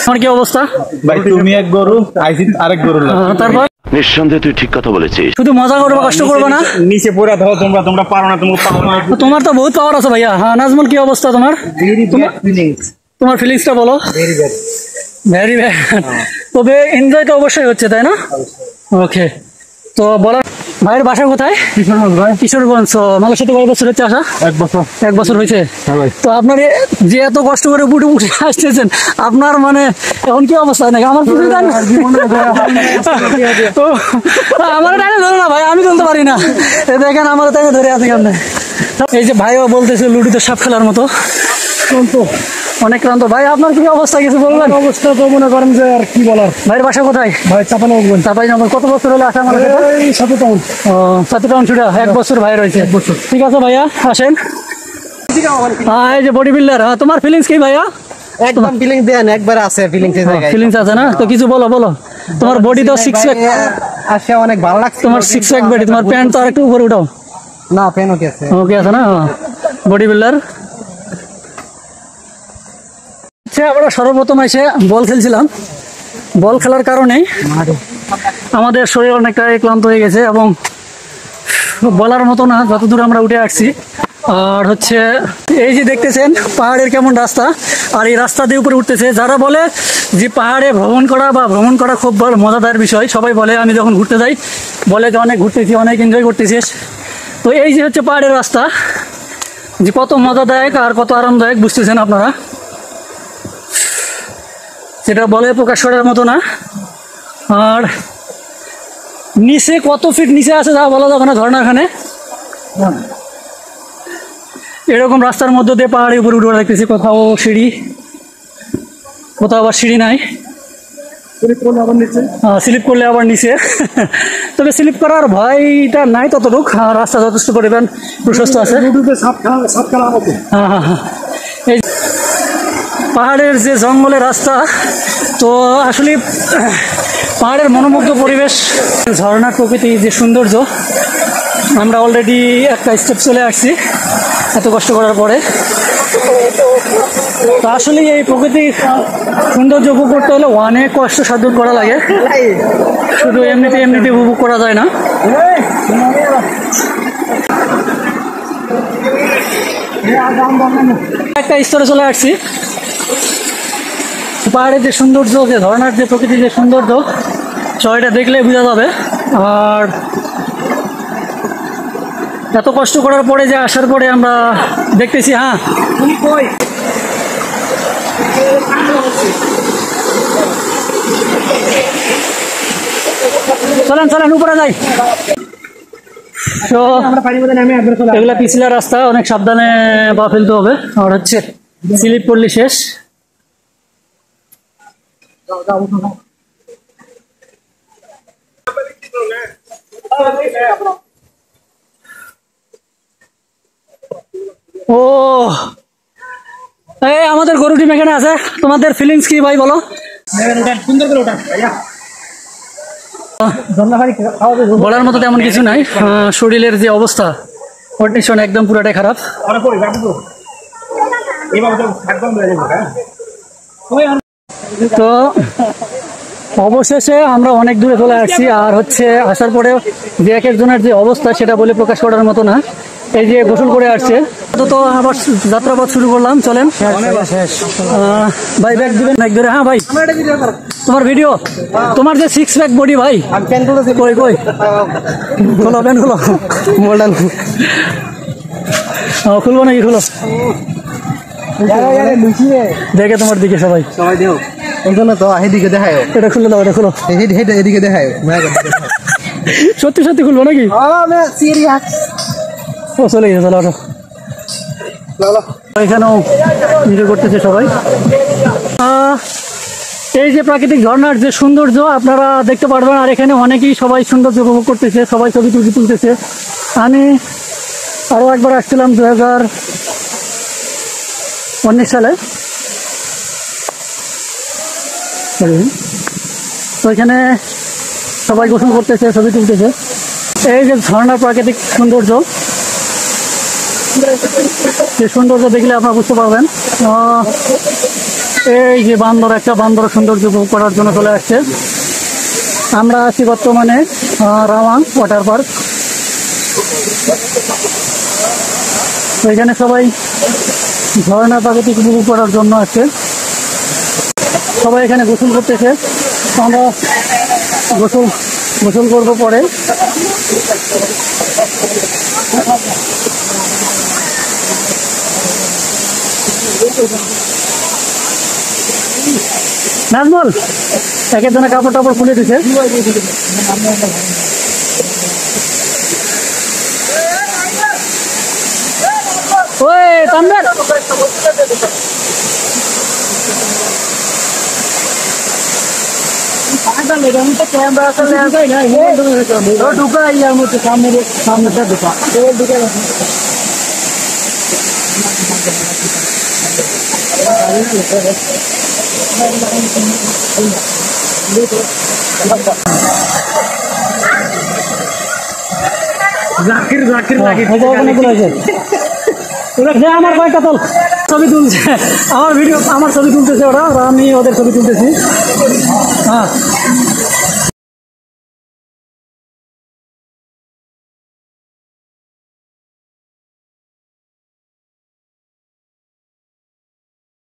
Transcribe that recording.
আমার কি অবস্থা ভাই? তুমি এক গরু, আইসি আরেক গরু। তারপর নিঃসন্দেহে তুই ঠিক কথা বলেছিস। শুধু মজা করবো, কষ্ট করবো না। নিচে পড়ে দাও, তোমরা পারো না, তোমার তো বহুত পাওয়ার আছে ভাইয়া। হ্যাঁ নাজমুল, কি অবস্থা তোমার? তোমার ফিলিংসটা বলো। Very bad. তবে এনজয় তো অবশ্যই হচ্ছে, তাই না? ওকে, তো বলার ভাইয়ের বাসা কোথায়? কিশোরগঞ্জ ভাই। কিশোরগঞ্জ। আমার সাথে কয় বছর হচ্ছে আসা? 1 বছর। 1 বছর হয়েছে। তো আপনার যে এত কষ্ট করে উঠে আসতেছেন, আপনার মানে এখন কি অবস্থা? নাকি আমার কিছু জান আমার টাইনে ধরো না ভাই, আমি তুলতে পারি না। দেখেন আমার টাইনে ধরে আছে কেমন। এই যে ভাইও বলতেছে লুডুতে সাপ খেলার মতো। অনেক ক্লান্ত ভাই। আপনার কি অবস্থা, কিছু বলবেন? অবস্থা তো মনে করেন যে আর কি বলার। ভাইয়ের বাসা কোথায়? ভাই চাপানগঞ্জ। চাঁপাইনবাবগঞ্জ। কত বছর হলো আসা? আমার 7 টাউন। 7 টাউন ছুটা 1 বছর ভাই রয়েছে। ঠিক আছে ভাইয়া, আসেন। এই যে বডি বিল্ডার, তোমার ফিলিংস কি ভাইয়া? একদম ফিলিংস দেন, একবার আছে ফিলিংস এর জায়গায়। ফিলিংস আছে না? তো কিছু বলো। তোমার বডি তো 6 প্যাক আসে, অনেক ভালো লাগছে। তোমার 6 প্যাক বডি। তোমার প্যান্ট তো আরেকটু উপরে উঠাও। না, প্যান্ট ওকে আছে। ওকে আছে না? Body builder. আমরা সর্বপ্রথম এসে বল খেলছিলাম। বল খেলার কারণে আমাদের শরীর অনেকটাই ক্লান্ত হয়ে গেছে এবং বলার মতো না যতদূর আমরা উঠে আসছি। আর হচ্ছে এই যে দেখতেছেন পাহাড়ের কেমন রাস্তা, আর এই রাস্তা দিয়ে উপরে উঠতেছে। যারা বলে যে পাহাড়ে ভ্রমণ করা খুব মজাদার বিষয়, সবাই বলে, আমি যখন ঘুরতে যাই বলে যে অনেক ঘুরতেছি, অনেক এনজয় করতেছিস। তো এই যে হচ্ছে পাহাড়ের রাস্তা, যে কত মজাদায়ক আর কত আরামদায়ক বুঝতেছেন আপনারা, সেটা বলে প্রকাশ করার মতো না। আর নিচে কত ফিট নিচে আছে যা বলা যাবে না, ঝর্ণাখানে এরকম রাস্তার মধ্যে দিয়ে পাহাড়ের উপরে উঠে দেখতেছি। কোথাও সিঁড়ি, কোথাও আবার সিঁড়ি নাই, স্লিপ করলে আবার নিচে। তবে স্লিপ করার ভয়টা নাই ততটুক, রাস্তা যথেষ্ট পরিমাণ প্রশস্ত আছে। হ্যাঁ, এই পাহাড়ের যে জঙ্গলের রাস্তা, তো আসলে পাহাড়ের মনোমুগ্ধ পরিবেশ, ঝর্ণা প্রকৃতি যে সৌন্দর্য, আমরা অলরেডি একটা স্টেপ চলে আসছি এত কষ্ট করার পরে। তো আসলে এই প্রকৃতির সৌন্দর্য উপভোগ করতে হলে অনেক কষ্ট সাধ্য করা লাগে, শুধু এমনিতে উপভোগ করা যায় না। একটা স্তরে চলে আসছি। পাহাড়ের যে সৌন্দর্য, যে ঝর্ণার যে প্রকৃতির যে সৌন্দর্য, সবাইটা দেখলে বোঝা যাবে। আর এত কষ্ট করার পরে যে আসার পরে আমরা দেখতেছি, হ্যাঁ চলেন উপরে যাই। তো এগুলা পিছলা রাস্তা, অনেক সাবধানে পা ফেলতে হবে, আর হচ্ছে স্লিপ করলে শেষ। ও এই আমাদের গরু টিম এখানে আছে, তোমাদের ফিলিংস কি ভাই বলো? বলার মতো তেমন কিছু নাই, শরীরের যে অবস্থা, কন্ডিশন একদম পুরাটাই খারাপ। তো অবশেষে আমরা অনেক দূরে চলে আসছি। আর হচ্ছে আসার পরেও যে এক একজনের যে অবস্থা, সেটা বলে প্রকাশ করার মতো না। এই যে গোসল করে আসছে, তো আবার যাত্রাপথ শুরু করলাম। চলেন ভাই, ব্যাগ দিবেন, ব্যাগ ধরে। হ্যাঁ ভাই, তোমার ভিডিও, তোমার যে 6 প্যাক বডি ভাই, কই খোলো, প্যান্ট খোলো, খুলবো নাকি? খোলো, দেখে তোমার দিকে সবাই তো এদিকে দেখায়, এটা খুলে দাও, এটা খোলো, এদিকে দেখায়। সত্যি খুলবো নাকি? ও চলে গেছে, চলো এখানেও এনজয় করতেছে সবাই। এই যে প্রাকৃতিক ঝর্ণার যে সৌন্দর্য আপনারা দেখতে পারবেন, আর এখানে অনেকেই সবাই সৌন্দর্য উপভোগ করতেছে, সবাই ছবি তুলতেছে। আমি আরও একবার আসছিলাম 2019 সালে, তো এখানে সবাই গোসল করতেছে, ছবি তুলতেছে। এই যে ঝর্ণার প্রাকৃতিক সৌন্দর্য, এই সৌন্দর্য দেখলে আপনারা বুঝতে পারবেন। এই যে একটা বান্দর সৌন্দর্য উপভোগ করার জন্য চলে আসছে। আমরা আছি বর্তমানে রাওয়াং ওয়াটার পার্ক। এখানে সবাই ঝর্ণা প্রাকৃতিক উপভোগ করার জন্য আসছে। সবাই এখানে গোসল করতেছে। আমরা গোসল করবো পরে। নাজমুল এক একজনের কাপড় টাপড় খুলে দিছে। ওই তানভীর ঢুকা ইয়ার মধ্যে সামনে ঢুকা। জাকির জাকির লাগে আমার কয়েকটা তোল ছবি তুলছে, আমার ছবি তুলতেছে ওরা, আমি ওদের ছবি তুলতেছি। হ্যাঁ